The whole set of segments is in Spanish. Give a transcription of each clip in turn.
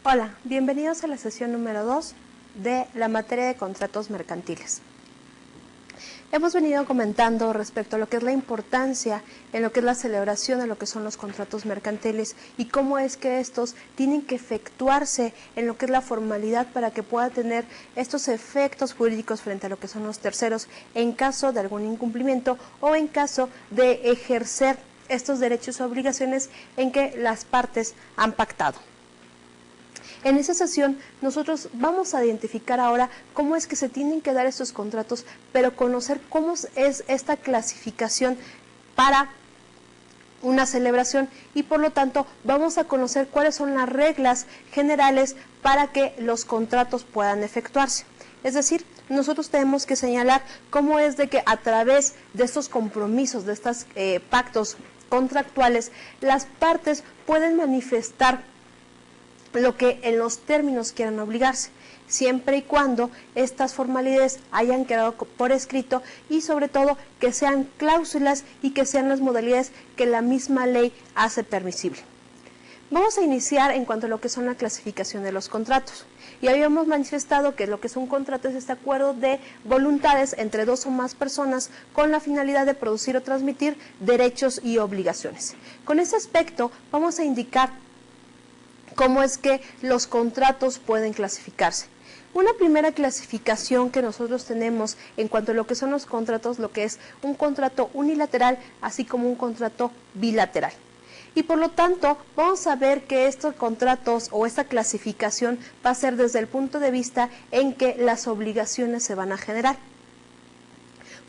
Hola, bienvenidos a la sesión número 2 de la materia de contratos mercantiles. Hemos venido comentando respecto a lo que es la importancia en lo que es la celebración de lo que son los contratos mercantiles y cómo es que estos tienen que efectuarse en lo que es la formalidad para que pueda tener estos efectos jurídicos frente a lo que son los terceros en caso de algún incumplimiento o en caso de ejercer estos derechos o obligaciones en que las partes han pactado. En esa sesión nosotros vamos a identificar ahora cómo es que se tienen que dar estos contratos, pero conocer cómo es esta clasificación para una celebración y por lo tanto vamos a conocer cuáles son las reglas generales para que los contratos puedan efectuarse. Es decir, nosotros tenemos que señalar cómo es de que a través de estos compromisos, de estos pactos contractuales, las partes pueden manifestar lo que en los términos quieran obligarse, siempre y cuando estas formalidades hayan quedado por escrito y sobre todo que sean cláusulas y que sean las modalidades que la misma ley hace permisible. Vamos a iniciar en cuanto a lo que son la clasificación de los contratos. Y habíamos manifestado que lo que es un contrato es este acuerdo de voluntades entre dos o más personas con la finalidad de producir o transmitir derechos y obligaciones. Con ese aspecto vamos a indicar cómo es que los contratos pueden clasificarse. Una primera clasificación que nosotros tenemos en cuanto a lo que son los contratos, lo que es un contrato unilateral, así como un contrato bilateral. Y por lo tanto, vamos a ver que estos contratos o esta clasificación va a ser desde el punto de vista en que las obligaciones se van a generar.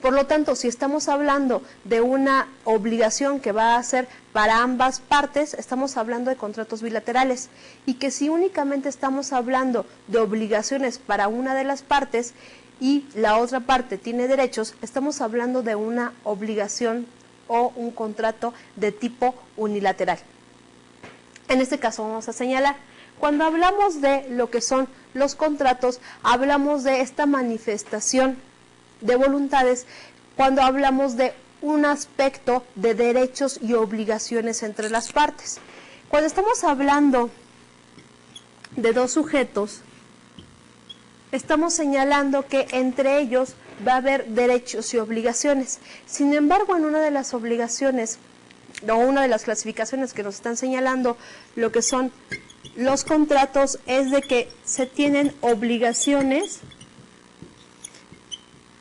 Por lo tanto, si estamos hablando de una obligación que va a ser para ambas partes, estamos hablando de contratos bilaterales. Y que si únicamente estamos hablando de obligaciones para una de las partes y la otra parte tiene derechos, estamos hablando de una obligación o un contrato de tipo unilateral. En este caso vamos a señalar, cuando hablamos de lo que son los contratos, hablamos de esta manifestación de voluntades cuando hablamos de un aspecto de derechos y obligaciones entre las partes. Cuando estamos hablando de dos sujetos, estamos señalando que entre ellos va a haber derechos y obligaciones. Sin embargo, en una de las obligaciones o una de las clasificaciones que nos están señalando lo que son los contratos es de que se tienen obligaciones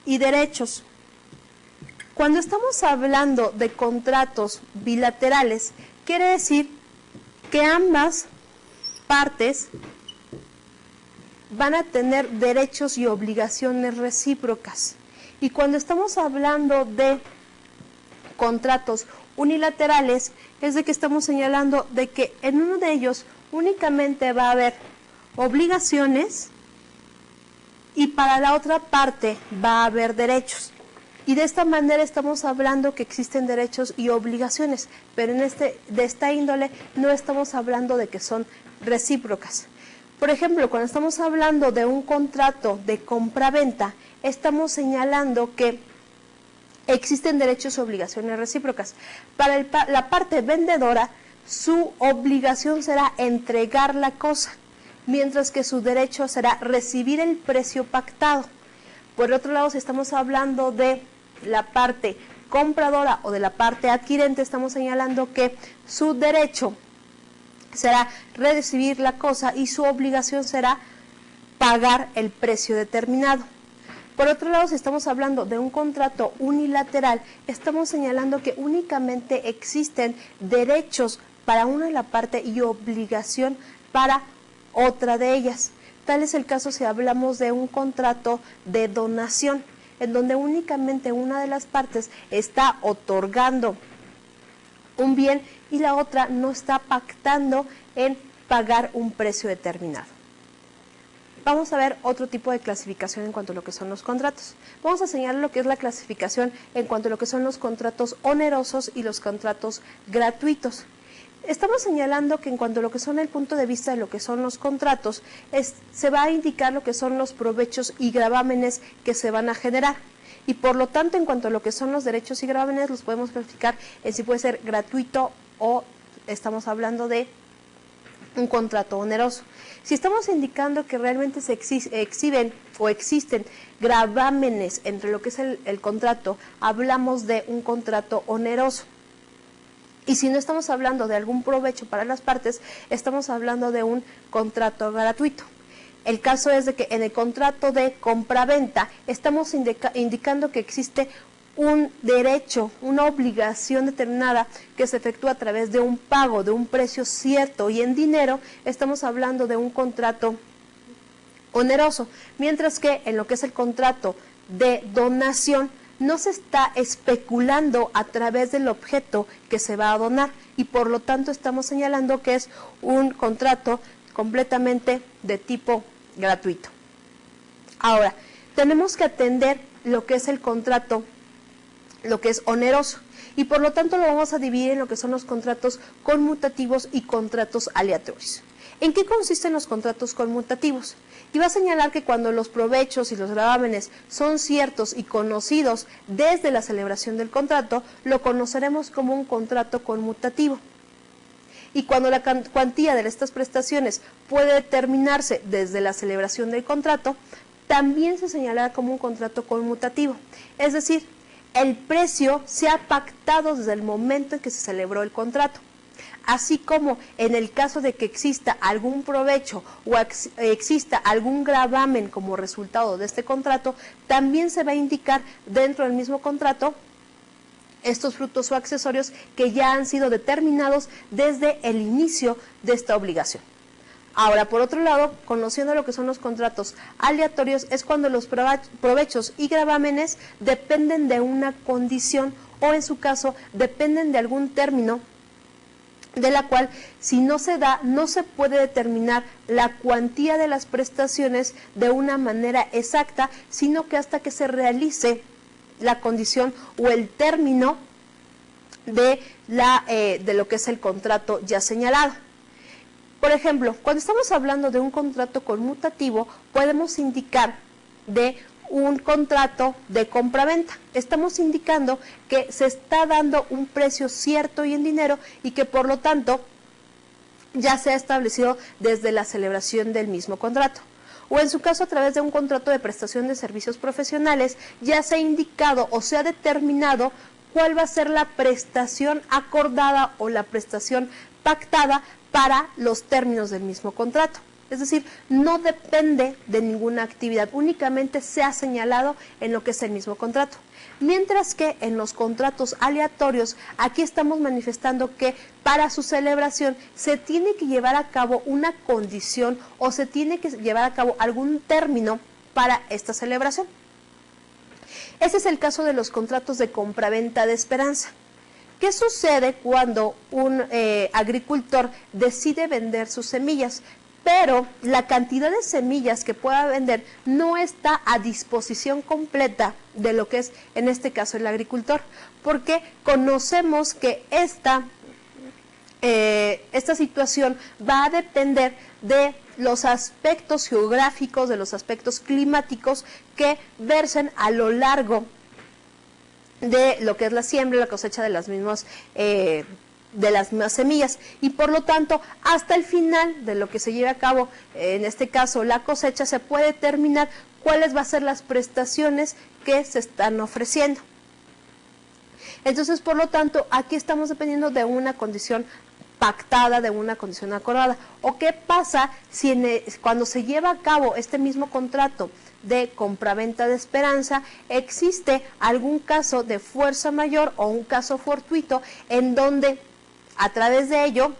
y derechos. Cuando estamos hablando de contratos bilaterales, quiere decir que ambas partes van a tener derechos y obligaciones recíprocas. Y cuando estamos hablando de contratos unilaterales, es de que estamos señalando de que en uno de ellos únicamente va a haber obligaciones y para la otra parte va a haber derechos. Y de esta manera estamos hablando que existen derechos y obligaciones, pero de esta índole no estamos hablando de que son recíprocas. Por ejemplo, cuando estamos hablando de un contrato de compra-venta, estamos señalando que existen derechos y obligaciones recíprocas. Para la parte vendedora, su obligación será entregar la cosa, mientras que su derecho será recibir el precio pactado. Por otro lado, si estamos hablando de la parte compradora o de la parte adquirente, estamos señalando que su derecho será recibir la cosa y su obligación será pagar el precio determinado. Por otro lado, si estamos hablando de un contrato unilateral, estamos señalando que únicamente existen derechos para una de la parte y obligación para otra de ellas. Tal es el caso si hablamos de un contrato de donación, en donde únicamente una de las partes está otorgando un bien y la otra no está pactando en pagar un precio determinado. Vamos a ver otro tipo de clasificación en cuanto a lo que son los contratos. Vamos a señalar lo que es la clasificación en cuanto a lo que son los contratos onerosos y los contratos gratuitos. Estamos señalando que en cuanto a lo que son el punto de vista de lo que son los contratos, se va a indicar lo que son los provechos y gravámenes que se van a generar. Y por lo tanto, en cuanto a lo que son los derechos y gravámenes, los podemos clasificar en si puede ser gratuito o estamos hablando de un contrato oneroso. Si estamos indicando que realmente se exhiben o existen gravámenes entre lo que es el contrato, hablamos de un contrato oneroso. Y si no estamos hablando de algún provecho para las partes, estamos hablando de un contrato gratuito. El caso es de que en el contrato de compraventa estamos indicando que existe un derecho, una obligación determinada que se efectúa a través de un pago, de un precio cierto, y en dinero estamos hablando de un contrato oneroso, mientras que en lo que es el contrato de donación no se está especulando a través del objeto que se va a donar y por lo tanto estamos señalando que es un contrato completamente de tipo gratuito. Ahora, tenemos que atender lo que es el contrato, lo que es oneroso, y por lo tanto lo vamos a dividir en lo que son los contratos conmutativos y contratos aleatorios. ¿En qué consisten los contratos conmutativos? Y va a señalar que cuando los provechos y los gravámenes son ciertos y conocidos desde la celebración del contrato, lo conoceremos como un contrato conmutativo. Y cuando la cuantía de estas prestaciones puede determinarse desde la celebración del contrato, también se señalará como un contrato conmutativo. Es decir, el precio se ha pactado desde el momento en que se celebró el contrato. Así como en el caso de que exista algún provecho o exista algún gravamen como resultado de este contrato, también se va a indicar dentro del mismo contrato estos frutos o accesorios que ya han sido determinados desde el inicio de esta obligación. Ahora, por otro lado, conociendo lo que son los contratos aleatorios, es cuando los provechos y gravámenes dependen de una condición o, en su caso, dependen de algún término de la cual, si no se da, no se puede determinar la cuantía de las prestaciones de una manera exacta, sino que hasta que se realice la condición o el término de lo que es el contrato ya señalado. Por ejemplo, cuando estamos hablando de un contrato conmutativo, podemos indicar de un contrato de compraventa. Estamos indicando que se está dando un precio cierto y en dinero y que por lo tanto ya se ha establecido desde la celebración del mismo contrato. O en su caso a través de un contrato de prestación de servicios profesionales ya se ha indicado o se ha determinado cuál va a ser la prestación acordada o la prestación pactada para los términos del mismo contrato. Es decir, no depende de ninguna actividad, únicamente se ha señalado en lo que es el mismo contrato. Mientras que en los contratos aleatorios, aquí estamos manifestando que para su celebración se tiene que llevar a cabo una condición o se tiene que llevar a cabo algún término para esta celebración. Ese es el caso de los contratos de compraventa de esperanza. ¿Qué sucede cuando un agricultor decide vender sus semillas? Pero la cantidad de semillas que pueda vender no está a disposición completa de lo que es, en este caso, el agricultor, porque conocemos que esta situación va a depender de los aspectos geográficos, de los aspectos climáticos que versen a lo largo de lo que es la siembra y la cosecha de las mismas semillas, y por lo tanto hasta el final de lo que se lleve a cabo, en este caso la cosecha, se puede determinar cuáles van a ser las prestaciones que se están ofreciendo. Entonces, por lo tanto, aquí estamos dependiendo de una condición pactada, de una condición acordada. ¿O qué pasa si cuando se lleva a cabo este mismo contrato de compraventa de esperanza existe algún caso de fuerza mayor o un caso fortuito en donde a través de ello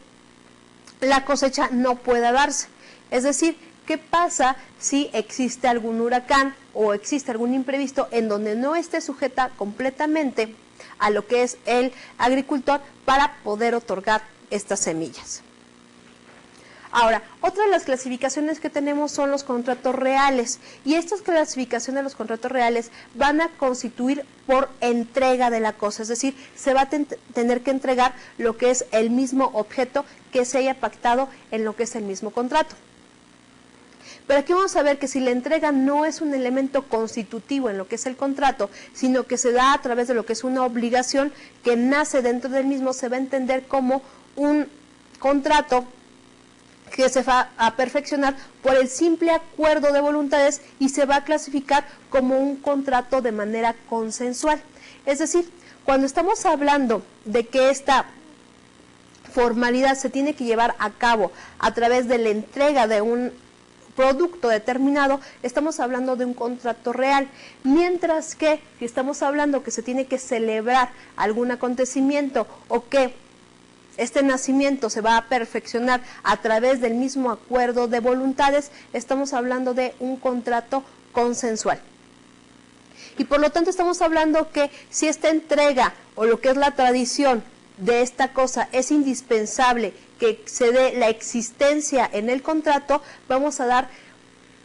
la cosecha no pueda darse? Es decir, ¿qué pasa si existe algún huracán o existe algún imprevisto en donde no esté sujeta completamente a lo que es el agricultor para poder otorgar estas semillas? Ahora, otra de las clasificaciones que tenemos son los contratos reales, y estas clasificaciones de los contratos reales van a constituir por entrega de la cosa, es decir, se va a tener que entregar lo que es el mismo objeto que se haya pactado en lo que es el mismo contrato. Pero aquí vamos a ver que si la entrega no es un elemento constitutivo en lo que es el contrato, sino que se da a través de lo que es una obligación que nace dentro del mismo, se va a entender como un contrato que se va a perfeccionar por el simple acuerdo de voluntades y se va a clasificar como un contrato de manera consensual. Es decir, cuando estamos hablando de que esta formalidad se tiene que llevar a cabo a través de la entrega de un producto determinado, estamos hablando de un contrato real, mientras que si estamos hablando que se tiene que celebrar algún acontecimiento o que este nacimiento se va a perfeccionar a través del mismo acuerdo de voluntades, estamos hablando de un contrato consensual. Y por lo tanto estamos hablando que si esta entrega o lo que es la tradición de esta cosa es indispensable que se dé la existencia en el contrato, vamos a dar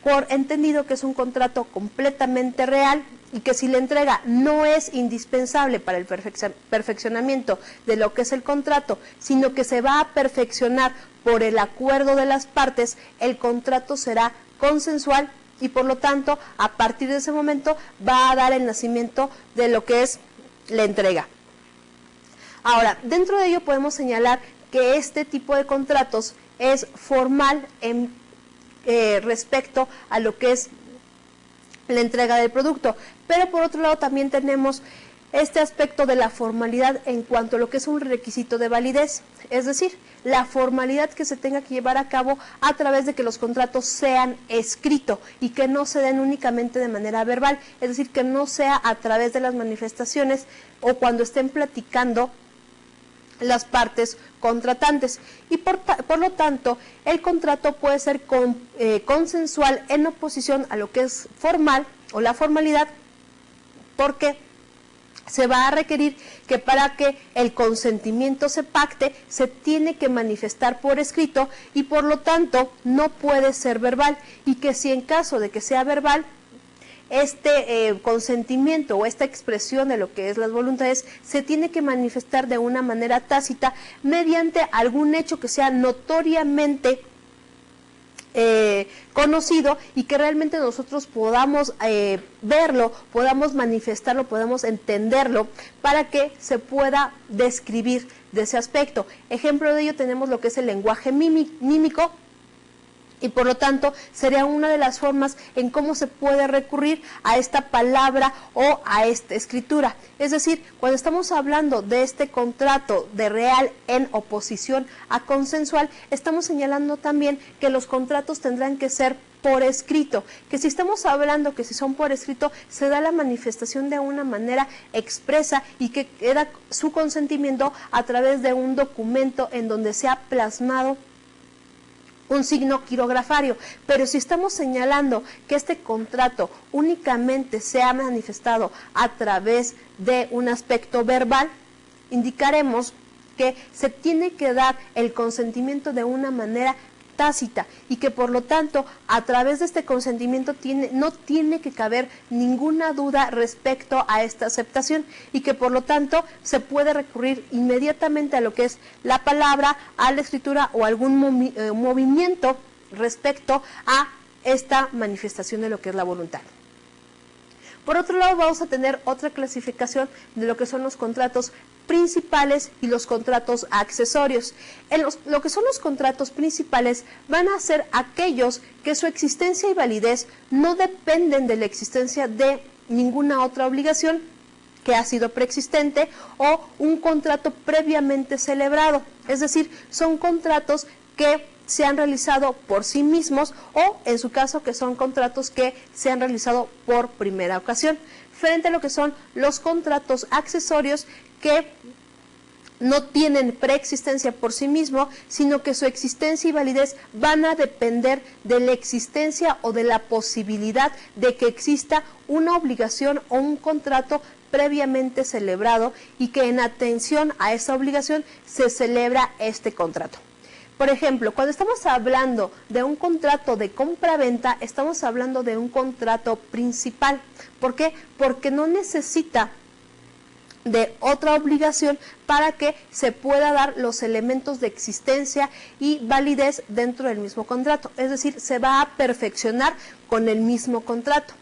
por entendido que es un contrato completamente real y que si la entrega no es indispensable para el perfeccionamiento de lo que es el contrato, sino que se va a perfeccionar por el acuerdo de las partes, el contrato será consensual y por lo tanto a partir de ese momento va a dar el nacimiento de lo que es la entrega. Ahora, dentro de ello podemos señalar que este tipo de contratos es formal en respecto a lo que es la entrega del producto, pero por otro lado también tenemos este aspecto de la formalidad en cuanto a lo que es un requisito de validez, es decir, la formalidad que se tenga que llevar a cabo a través de que los contratos sean escritos y que no se den únicamente de manera verbal, es decir, que no sea a través de las manifestaciones o cuando estén platicando las partes contratantes y por lo tanto el contrato puede ser consensual en oposición a lo que es formal o la formalidad, porque se va a requerir que para que el consentimiento se pacte se tiene que manifestar por escrito y por lo tanto no puede ser verbal, y que si en caso de que sea verbal este consentimiento o esta expresión de lo que es las voluntades se tiene que manifestar de una manera tácita mediante algún hecho que sea notoriamente conocido y que realmente nosotros podamos verlo, podamos manifestarlo, podamos entenderlo para que se pueda describir de ese aspecto. Ejemplo de ello tenemos lo que es el lenguaje mímico, y por lo tanto sería una de las formas en cómo se puede recurrir a esta palabra o a esta escritura. Es decir, cuando estamos hablando de este contrato de real en oposición a consensual, estamos señalando también que los contratos tendrán que ser por escrito, que si estamos hablando que si son por escrito, se da la manifestación de una manera expresa y que queda su consentimiento a través de un documento en donde se ha plasmado un signo quirografario, pero si estamos señalando que este contrato únicamente se ha manifestado a través de un aspecto verbal, indicaremos que se tiene que dar el consentimiento de una manera tácita y que por lo tanto a través de este consentimiento no tiene que caber ninguna duda respecto a esta aceptación y que por lo tanto se puede recurrir inmediatamente a lo que es la palabra, a la escritura o algún movimiento respecto a esta manifestación de lo que es la voluntad. Por otro lado, vamos a tener otra clasificación de lo que son los contratos principales y los contratos accesorios. Lo que son los contratos principales van a ser aquellos que su existencia y validez no dependen de la existencia de ninguna otra obligación que ha sido preexistente o un contrato previamente celebrado. Es decir, son contratos que se han realizado por sí mismos o, en su caso, que son contratos que se han realizado por primera ocasión, frente a lo que son los contratos accesorios que no tienen preexistencia por sí mismo, sino que su existencia y validez van a depender de la existencia o de la posibilidad de que exista una obligación o un contrato previamente celebrado y que en atención a esa obligación se celebra este contrato. Por ejemplo, cuando estamos hablando de un contrato de compra-venta, estamos hablando de un contrato principal. ¿Por qué? Porque no necesita de otra obligación para que se pueda dar los elementos de existencia y validez dentro del mismo contrato. Es decir, se va a perfeccionar con el mismo contrato.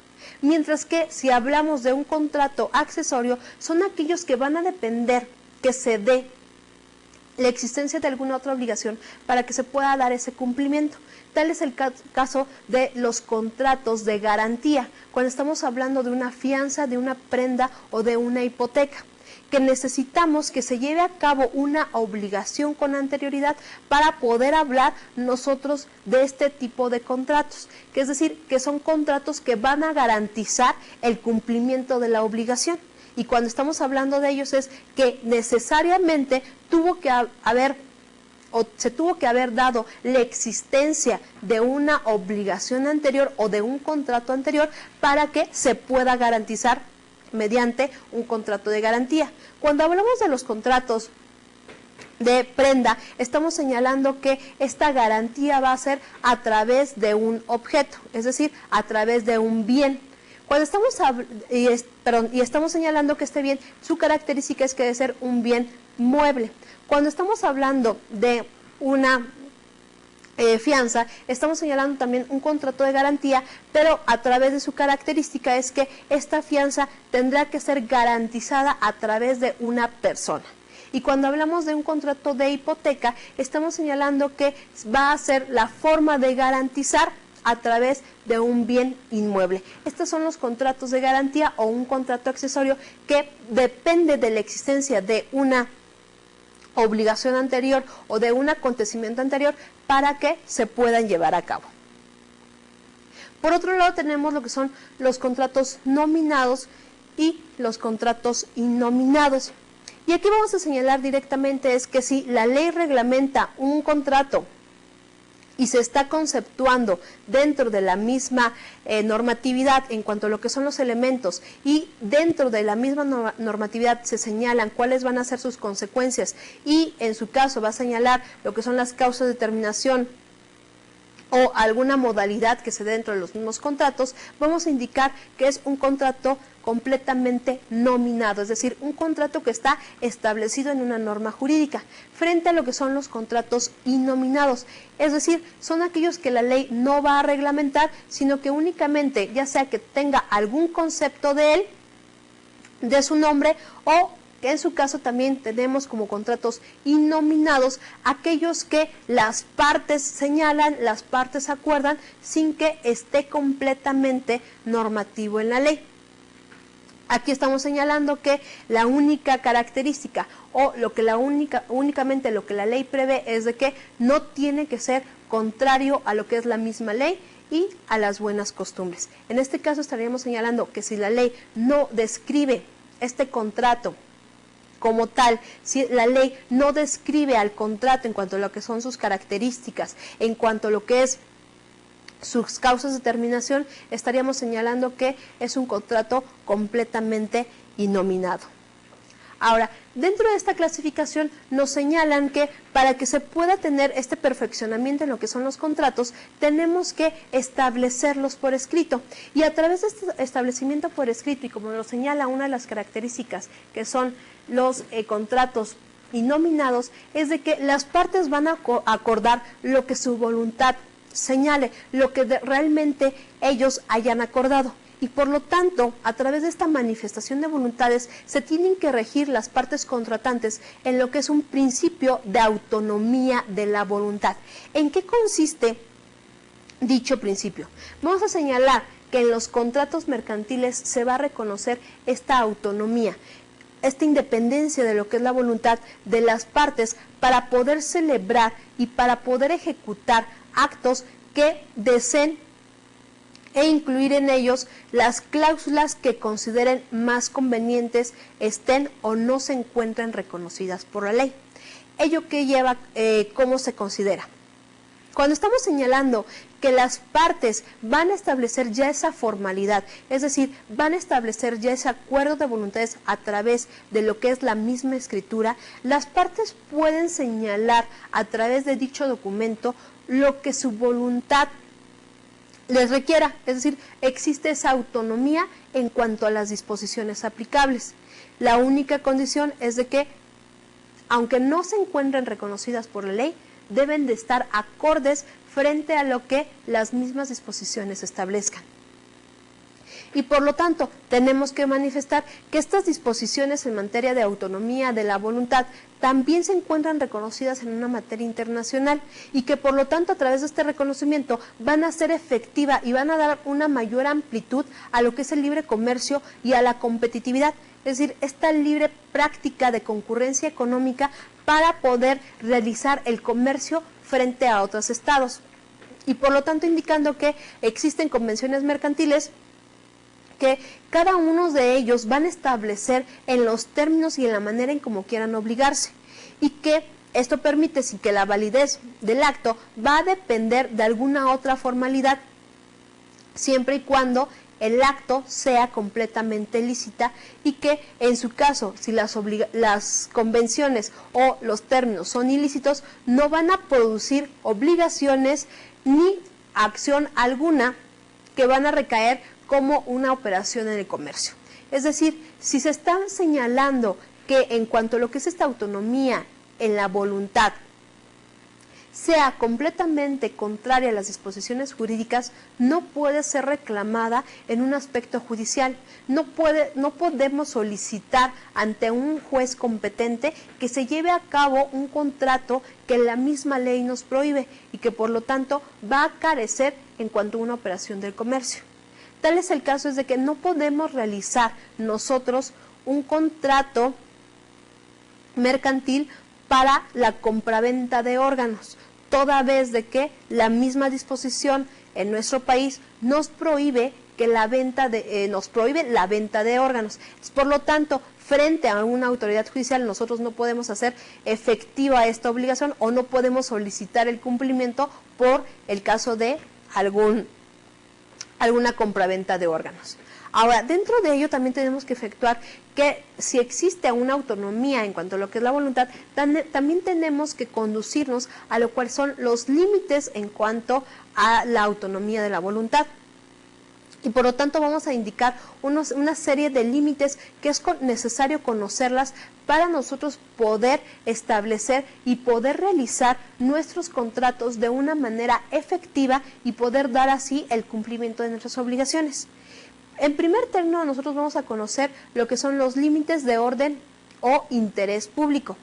Mientras que si hablamos de un contrato accesorio, son aquellos que van a depender que se dé la existencia de alguna otra obligación para que se pueda dar ese cumplimiento. Tal es el caso de los contratos de garantía, cuando estamos hablando de una fianza, de una prenda o de una hipoteca, que necesitamos que se lleve a cabo una obligación con anterioridad para poder hablar nosotros de este tipo de contratos, que es decir, que son contratos que van a garantizar el cumplimiento de la obligación. Y cuando estamos hablando de ellos es que necesariamente se tuvo que haber dado la existencia de una obligación anterior o de un contrato anterior para que se pueda garantizar mediante un contrato de garantía. Cuando hablamos de los contratos de prenda, estamos señalando que esta garantía va a ser a través de un objeto, es decir, a través de un bien. Cuando estamos señalando que este bien, su característica es que debe ser un bien mueble. Cuando estamos hablando de una fianza, estamos señalando también un contrato de garantía, pero a través de su característica es que esta fianza tendrá que ser garantizada a través de una persona. Y cuando hablamos de un contrato de hipoteca, estamos señalando que va a ser la forma de garantizar a través de un bien inmueble. Estos son los contratos de garantía o un contrato accesorio que depende de la existencia de una obligación anterior o de un acontecimiento anterior para que se puedan llevar a cabo. Por otro lado tenemos lo que son los contratos nominados y los contratos innominados. Y aquí vamos a señalar directamente es que si la ley reglamenta un contrato y se está conceptuando dentro de la misma normatividad en cuanto a lo que son los elementos y dentro de la misma normatividad se señalan cuáles van a ser sus consecuencias y en su caso va a señalar lo que son las causas de terminación o alguna modalidad que se dé dentro de los mismos contratos, vamos a indicar que es un contrato completamente nominado, es decir, un contrato que está establecido en una norma jurídica, frente a lo que son los contratos innominados, es decir, son aquellos que la ley no va a reglamentar, sino que únicamente, ya sea que tenga algún concepto de él, de su nombre, o que en su caso también tenemos como contratos innominados aquellos que las partes señalan, las partes acuerdan sin que esté completamente normativo en la ley. Aquí estamos señalando que la única característica o únicamente lo que la ley prevé es de que no tiene que ser contrario a lo que es la misma ley y a las buenas costumbres. En este caso estaríamos señalando que si la ley no describe este contrato como tal, si la ley no describe al contrato en cuanto a lo que son sus características, en cuanto a lo que es sus causas de terminación, estaríamos señalando que es un contrato completamente innominado. Ahora, dentro de esta clasificación nos señalan que para que se pueda tener este perfeccionamiento en lo que son los contratos, tenemos que establecerlos por escrito. Y a través de este establecimiento por escrito, y como lo señala una de las características que son los contratos innominados, es de que las partes van a acordar lo que su voluntad señale, lo que realmente ellos hayan acordado. Y por lo tanto, a través de esta manifestación de voluntades, se tienen que regir las partes contratantes en lo que es un principio de autonomía de la voluntad. ¿En qué consiste dicho principio? Vamos a señalar que en los contratos mercantiles se va a reconocer esta autonomía, esta independencia de lo que es la voluntad de las partes para poder celebrar y para poder ejecutar actos que deseen e incluir en ellos las cláusulas que consideren más convenientes, estén o no se encuentren reconocidas por la ley. ¿Ello qué lleva? ¿Cómo se considera? Cuando estamos señalando que las partes van a establecer ya esa formalidad, es decir, van a establecer ya ese acuerdo de voluntades a través de lo que es la misma escritura, las partes pueden señalar a través de dicho documento lo que su voluntad les requiera, es decir, existe esa autonomía en cuanto a las disposiciones aplicables. La única condición es de que, aunque no se encuentren reconocidas por la ley, deben de estar acordes frente a lo que las mismas disposiciones establezcan. Y por lo tanto, tenemos que manifestar que estas disposiciones en materia de autonomía de la voluntad también se encuentran reconocidas en una materia internacional y que por lo tanto a través de este reconocimiento van a ser efectiva y van a dar una mayor amplitud a lo que es el libre comercio y a la competitividad. Es decir, esta libre práctica de concurrencia económica para poder realizar el comercio frente a otros estados. Y por lo tanto indicando que existen convenciones mercantiles que cada uno de ellos van a establecer en los términos y en la manera en cómo quieran obligarse, y que esto permite sin que la validez del acto va a depender de alguna otra formalidad, siempre y cuando el acto sea completamente lícita y que en su caso, si las convenciones o los términos son ilícitos, no van a producir obligaciones ni acción alguna que van a recaer como una operación en el comercio. Es decir, si se está señalando que en cuanto a lo que es esta autonomía en la voluntad sea completamente contraria a las disposiciones jurídicas, no puede ser reclamada en un aspecto judicial. No podemos solicitar ante un juez competente que se lleve a cabo un contrato que la misma ley nos prohíbe y que por lo tanto va a carecer en cuanto a una operación del comercio. Tal es el caso es de que no podemos realizar nosotros un contrato mercantil para la compraventa de órganos, toda vez de que la misma disposición en nuestro país nos prohíbe que la venta de órganos. Por lo tanto, frente a una autoridad judicial nosotros no podemos hacer efectiva esta obligación o no podemos solicitar el cumplimiento por el caso de alguna compraventa de órganos. Ahora, dentro de ello también tenemos que efectuar que si existe una autonomía en cuanto a lo que es la voluntad, también tenemos que conducirnos a lo cual son los límites en cuanto a la autonomía de la voluntad. Y por lo tanto vamos a indicar una serie de límites que es necesario conocerlas para nosotros poder establecer y poder realizar nuestros contratos de una manera efectiva y poder dar así el cumplimiento de nuestras obligaciones. En primer término, nosotros vamos a conocer lo que son los límites de orden o interés público.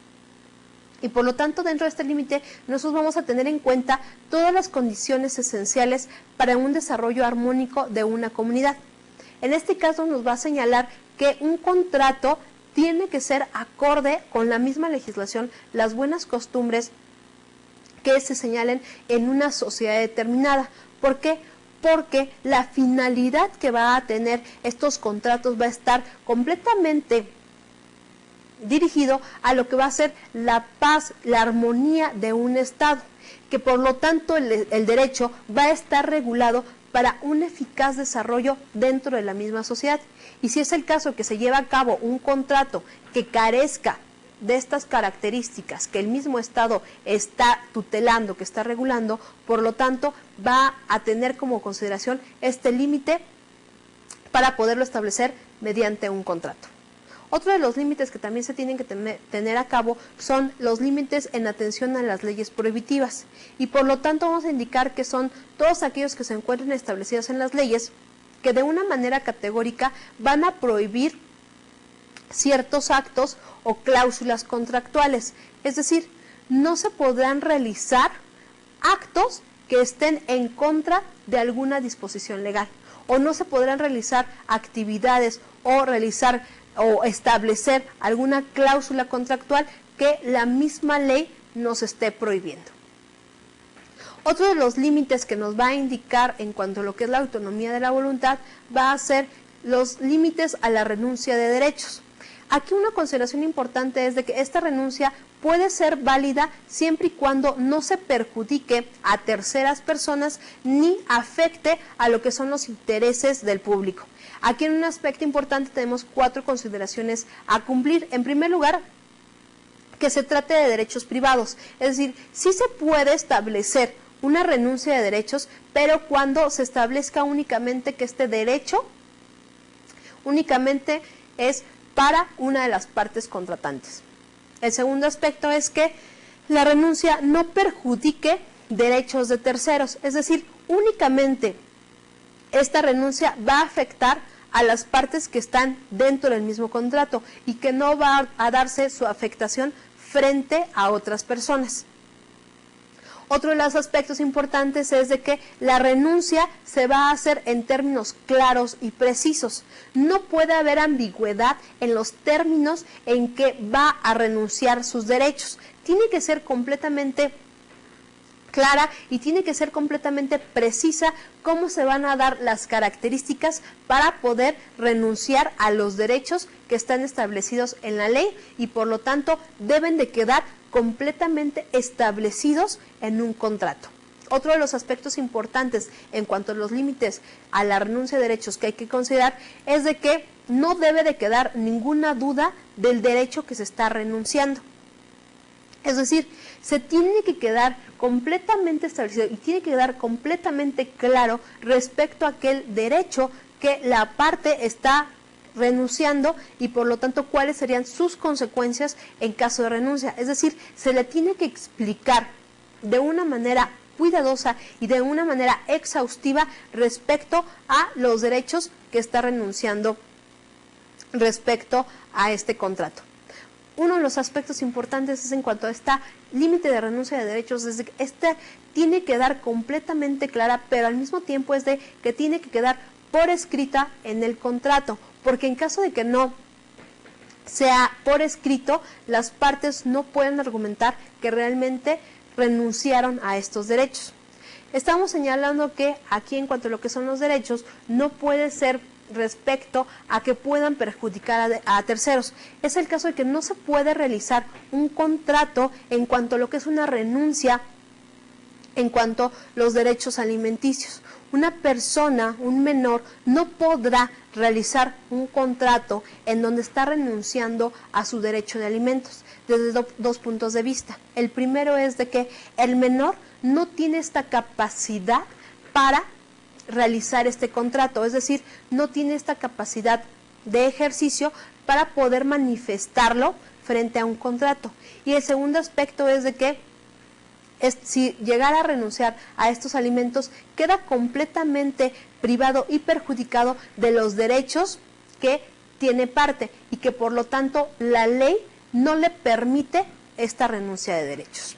Y por lo tanto, dentro de este límite, nosotros vamos a tener en cuenta todas las condiciones esenciales para un desarrollo armónico de una comunidad. En este caso, nos va a señalar que un contrato tiene que ser acorde con la misma legislación, las buenas costumbres que se señalen en una sociedad determinada. ¿Por qué? Porque la finalidad que va a tener estos contratos va a estar completamente dirigido a lo que va a ser la paz, la armonía de un Estado, que por lo tanto el derecho va a estar regulado para un eficaz desarrollo dentro de la misma sociedad. Y si es el caso que se lleva a cabo un contrato que carezca de estas características que el mismo Estado está tutelando, que está regulando, por lo tanto va a tener como consideración este límite para poderlo establecer mediante un contrato. Otro de los límites que también se tienen que tener a cabo son los límites en atención a las leyes prohibitivas, y por lo tanto vamos a indicar que son todos aquellos que se encuentren establecidos en las leyes que de una manera categórica van a prohibir ciertos actos o cláusulas contractuales. Es decir, no se podrán realizar actos que estén en contra de alguna disposición legal, o no se podrán realizar actividades o establecer alguna cláusula contractual que la misma ley nos esté prohibiendo. Otro de los límites que nos va a indicar en cuanto a lo que es la autonomía de la voluntad va a ser los límites a la renuncia de derechos. Aquí una consideración importante es de que esta renuncia puede ser válida siempre y cuando no se perjudique a terceras personas ni afecte a lo que son los intereses del público. Aquí en un aspecto importante tenemos 4 consideraciones a cumplir. En primer lugar, que se trate de derechos privados, es decir, sí se puede establecer una renuncia de derechos, pero cuando se establezca únicamente que este derecho únicamente es para una de las partes contratantes. El segundo aspecto es que la renuncia no perjudique derechos de terceros, es decir, únicamente esta renuncia va a afectar a las partes que están dentro del mismo contrato y que no va a darse su afectación frente a otras personas. Otro de los aspectos importantes es de que la renuncia se va a hacer en términos claros y precisos. No puede haber ambigüedad en los términos en que va a renunciar sus derechos. Tiene que ser completamente clara y tiene que ser completamente precisa cómo se van a dar las características para poder renunciar a los derechos que están establecidos en la ley y por lo tanto deben de quedar completamente establecidos en un contrato. Otro de los aspectos importantes en cuanto a los límites a la renuncia de derechos que hay que considerar es de que no debe de quedar ninguna duda del derecho que se está renunciando. Es decir, se tiene que quedar completamente establecido y tiene que quedar completamente claro respecto a aquel derecho que la parte está renunciando y por lo tanto cuáles serían sus consecuencias en caso de renuncia. Es decir, se le tiene que explicar de una manera cuidadosa y de una manera exhaustiva respecto a los derechos que está renunciando respecto a este contrato. Uno de los aspectos importantes es en cuanto a este límite de renuncia de derechos, es de que tiene que quedar completamente clara, pero al mismo tiempo es de que tiene que quedar por escrita en el contrato, porque en caso de que no sea por escrito, las partes no pueden argumentar que realmente renunciaron a estos derechos. Estamos señalando que aquí en cuanto a lo que son los derechos, no puede ser respecto a que puedan perjudicar a terceros. Es el caso de que no se puede realizar un contrato en cuanto a lo que es una renuncia en cuanto a los derechos alimenticios. Una persona, un menor, no podrá realizar un contrato en donde está renunciando a su derecho de alimentos desde dos puntos de vista. El primero es de que el menor no tiene esta capacidad para realizar este contrato, es decir, no tiene esta capacidad de ejercicio para poder manifestarlo frente a un contrato. Y el segundo aspecto es de que si llegara a renunciar a estos alimentos, queda completamente privado y perjudicado de los derechos que tiene parte y que por lo tanto la ley no le permite esta renuncia de derechos.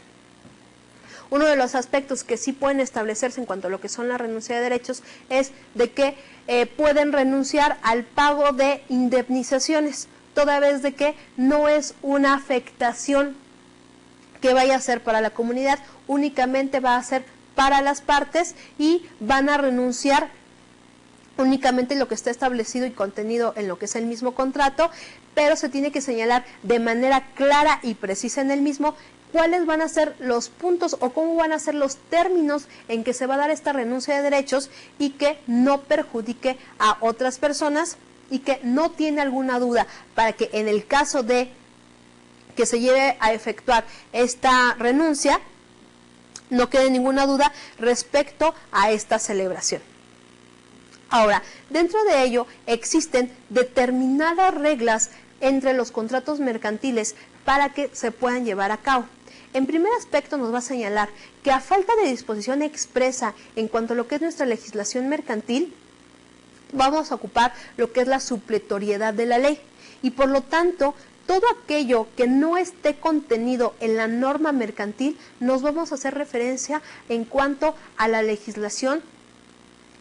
Uno de los aspectos que sí pueden establecerse en cuanto a lo que son la renuncia de derechos es de que pueden renunciar al pago de indemnizaciones, toda vez de que no es una afectación que vaya a ser para la comunidad, únicamente va a ser para las partes y van a renunciar únicamente lo que está establecido y contenido en lo que es el mismo contrato, pero se tiene que señalar de manera clara y precisa en el mismo cuáles van a ser los puntos o cómo van a ser los términos en que se va a dar esta renuncia de derechos y que no perjudique a otras personas y que no tiene alguna duda para que en el caso de que se lleve a efectuar esta renuncia, no quede ninguna duda respecto a esta celebración. Ahora, dentro de ello existen determinadas reglas entre los contratos mercantiles para que se puedan llevar a cabo. En primer aspecto nos va a señalar que a falta de disposición expresa en cuanto a lo que es nuestra legislación mercantil, vamos a ocupar lo que es la supletoriedad de la ley y por lo tanto todo aquello que no esté contenido en la norma mercantil nos vamos a hacer referencia en cuanto a la legislación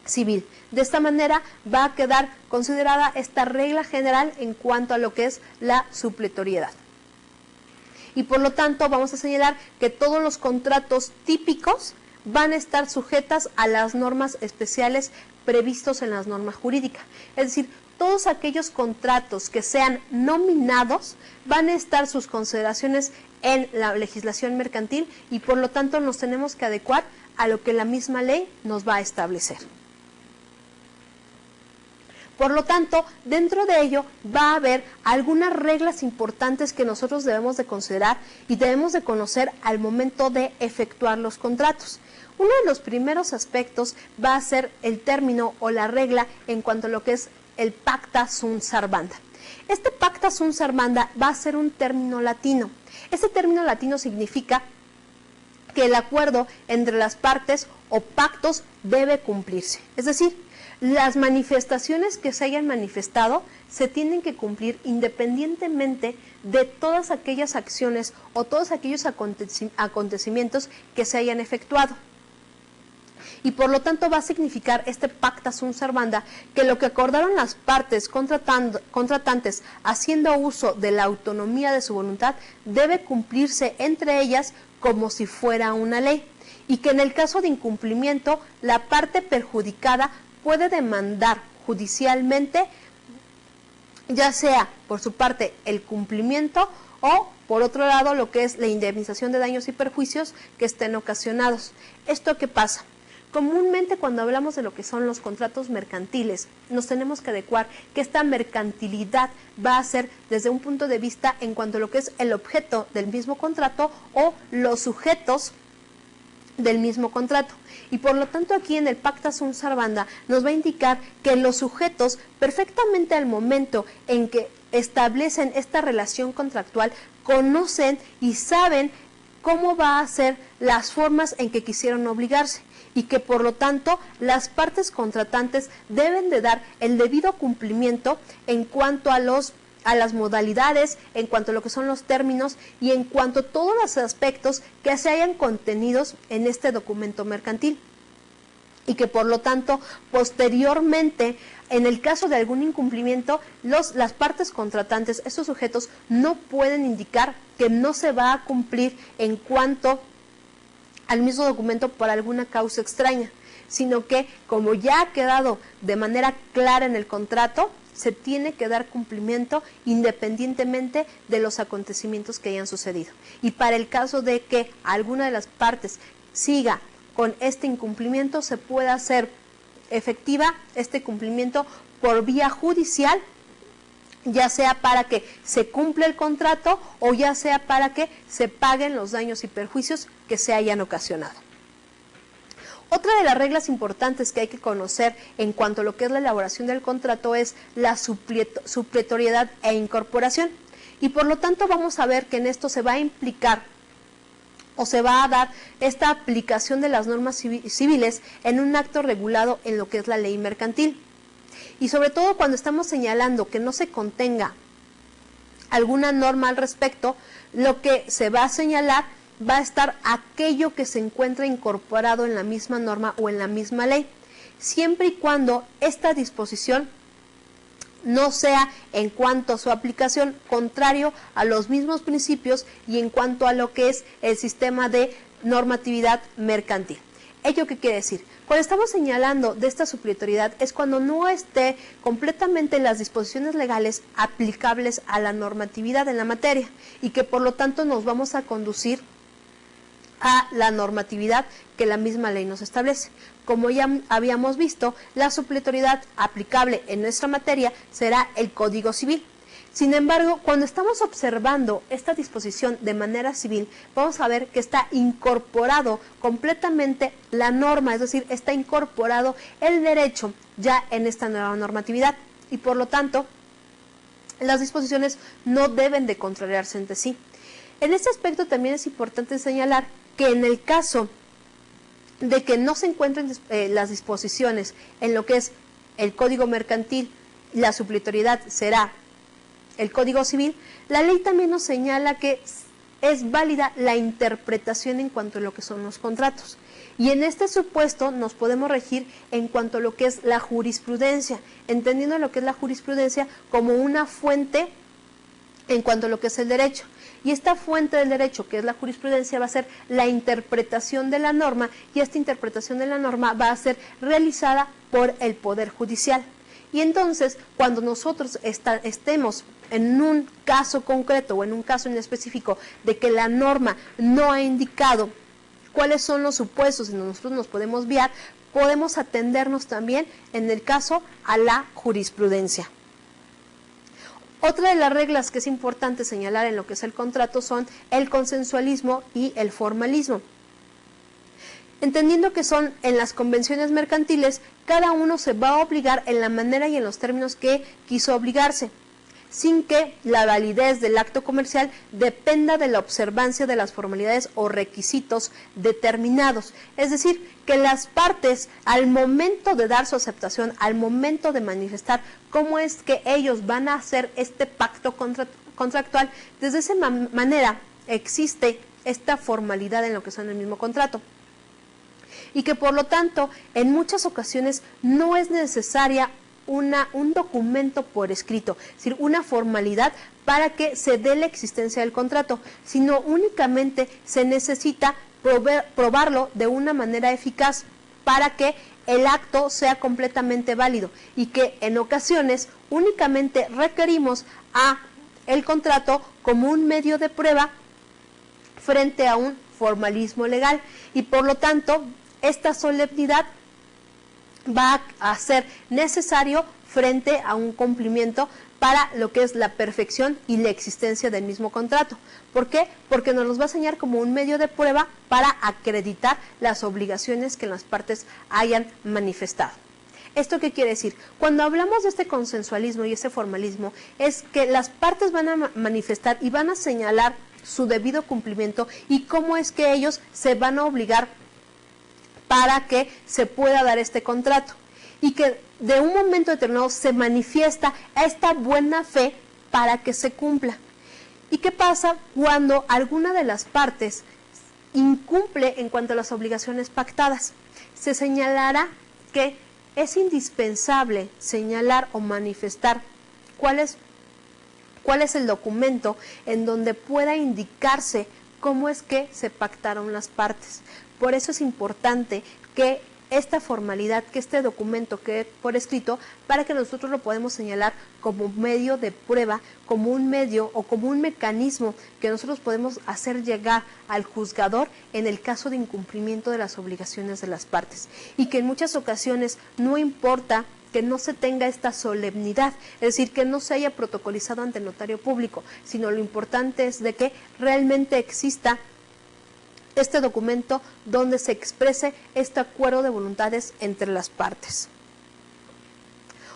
civil. De esta manera va a quedar considerada esta regla general en cuanto a lo que es la supletoriedad. Y por lo tanto vamos a señalar que todos los contratos típicos van a estar sujetas a las normas especiales previstos en las normas jurídicas. Es decir, todos aquellos contratos que sean nominados van a estar sus consideraciones en la legislación mercantil y por lo tanto nos tenemos que adecuar a lo que la misma ley nos va a establecer. Por lo tanto, dentro de ello va a haber algunas reglas importantes que nosotros debemos de considerar y debemos de conocer al momento de efectuar los contratos. Uno de los primeros aspectos va a ser el término o la regla en cuanto a lo que es el pacta sunt servanda. Este pacta sunt servanda va a ser un término latino. Este término latino significa que el acuerdo entre las partes o pactos debe cumplirse. Es decir, Las manifestaciones que se hayan manifestado se tienen que cumplir independientemente de todas aquellas acciones o todos aquellos acontecimientos que se hayan efectuado. Y por lo tanto va a significar este pacta sunt servanda que lo que acordaron las partes contratantes haciendo uso de la autonomía de su voluntad debe cumplirse entre ellas como si fuera una ley, y que en el caso de incumplimiento la parte perjudicada puede demandar judicialmente, ya sea por su parte el cumplimiento o por otro lado lo que es la indemnización de daños y perjuicios que estén ocasionados. ¿Esto qué pasa? Comúnmente cuando hablamos de lo que son los contratos mercantiles, nos tenemos que adecuar que esta mercantilidad va a ser desde un punto de vista en cuanto a lo que es el objeto del mismo contrato o los sujetos del mismo contrato. Y por lo tanto aquí en el pacta sunt servanda nos va a indicar que los sujetos perfectamente al momento en que establecen esta relación contractual conocen y saben cómo va a ser las formas en que quisieron obligarse, y que por lo tanto las partes contratantes deben de dar el debido cumplimiento en cuanto a las modalidades, en cuanto a lo que son los términos y en cuanto a todos los aspectos que se hayan contenidos en este documento mercantil. Y que por lo tanto posteriormente, en el caso de algún incumplimiento, las partes contratantes, estos sujetos, no pueden indicar que no se va a cumplir en cuanto al mismo documento por alguna causa extraña, sino que como ya ha quedado de manera clara en el contrato, se tiene que dar cumplimiento independientemente de los acontecimientos que hayan sucedido. Y para el caso de que alguna de las partes siga con este incumplimiento, se pueda hacer efectiva este cumplimiento por vía judicial, ya sea para que se cumpla el contrato o ya sea para que se paguen los daños y perjuicios que se hayan ocasionado. Otra de las reglas importantes que hay que conocer en cuanto a lo que es la elaboración del contrato es la supletoriedad e incorporación. Y por lo tanto vamos a ver que en esto se va a implicar o se va a dar esta aplicación de las normas civiles en un acto regulado en lo que es la ley mercantil. Y sobre todo cuando estamos señalando que no se contenga alguna norma al respecto, lo que se va a señalar va a estar aquello que se encuentra incorporado en la misma norma o en la misma ley, siempre y cuando esta disposición no sea en cuanto a su aplicación contrario a los mismos principios y en cuanto a lo que es el sistema de normatividad mercantil. ¿Ello qué quiere decir? Cuando estamos señalando de esta supletoriedad es cuando no esté completamente las disposiciones legales aplicables a la normatividad en la materia y que por lo tanto nos vamos a conducir a la normatividad que la misma ley nos establece. Como ya habíamos visto, la supletoriedad aplicable en nuestra materia será el Código Civil. Sin embargo, cuando estamos observando esta disposición de manera civil, vamos a ver que está incorporado completamente la norma, es decir, está incorporado el derecho ya en esta nueva normatividad y por lo tanto las disposiciones no deben de contrariarse entre sí. En este aspecto también es importante señalar que en el caso de que no se encuentren las disposiciones en lo que es el Código Mercantil, la supletoriedad será el Código Civil, la ley también nos señala que es válida la interpretación en cuanto a lo que son los contratos. Y en este supuesto nos podemos regir en cuanto a lo que es la jurisprudencia, entendiendo lo que es la jurisprudencia como una fuente en cuanto a lo que es el derecho. Y esta fuente del derecho, que es la jurisprudencia, va a ser la interpretación de la norma y esta interpretación de la norma va a ser realizada por el Poder Judicial. Y entonces, cuando nosotros estemos en un caso concreto o en un caso en específico de que la norma no ha indicado cuáles son los supuestos en donde nosotros nos podemos guiar, podemos atendernos también, en el caso, a la jurisprudencia. Otra de las reglas que es importante señalar en lo que es el contrato son el consensualismo y el formalismo. Entendiendo que son en las convenciones mercantiles, cada uno se va a obligar en la manera y en los términos que quiso obligarse. sin que la validez del acto comercial dependa de la observancia de las formalidades o requisitos determinados. Es decir, que las partes, al momento de dar su aceptación, al momento de manifestar cómo es que ellos van a hacer este pacto contractual, desde esa manera existe esta formalidad en lo que son el mismo contrato. Y que por lo tanto, en muchas ocasiones no es necesaria un documento por escrito, es decir, una formalidad para que se dé la existencia del contrato, sino únicamente se necesita probarlo de una manera eficaz para que el acto sea completamente válido y que en ocasiones únicamente requerimos a el contrato como un medio de prueba frente a un formalismo legal y por lo tanto esta solemnidad va a ser necesario frente a un cumplimiento para lo que es la perfección y la existencia del mismo contrato. ¿Por qué? Porque nos los va a enseñar como un medio de prueba para acreditar las obligaciones que las partes hayan manifestado. ¿Esto qué quiere decir? Cuando hablamos de este consensualismo y este formalismo, es que las partes van a manifestar y van a señalar su debido cumplimiento y cómo es que ellos se van a obligar para que se pueda dar este contrato y que de un momento determinado se manifiesta esta buena fe para que se cumpla. ¿Y qué pasa cuando alguna de las partes incumple en cuanto a las obligaciones pactadas? Se señalará que es indispensable señalar o manifestar cuál es el documento en donde pueda indicarse cómo es que se pactaron las partes. Por eso es importante que esta formalidad, que este documento quede por escrito, para que nosotros lo podamos señalar como medio de prueba, como un medio o como un mecanismo que nosotros podemos hacer llegar al juzgador en el caso de incumplimiento de las obligaciones de las partes. Y que en muchas ocasiones no importa que no se tenga esta solemnidad, es decir, que no se haya protocolizado ante el notario público, sino lo importante es de que realmente exista este documento donde se exprese este acuerdo de voluntades entre las partes.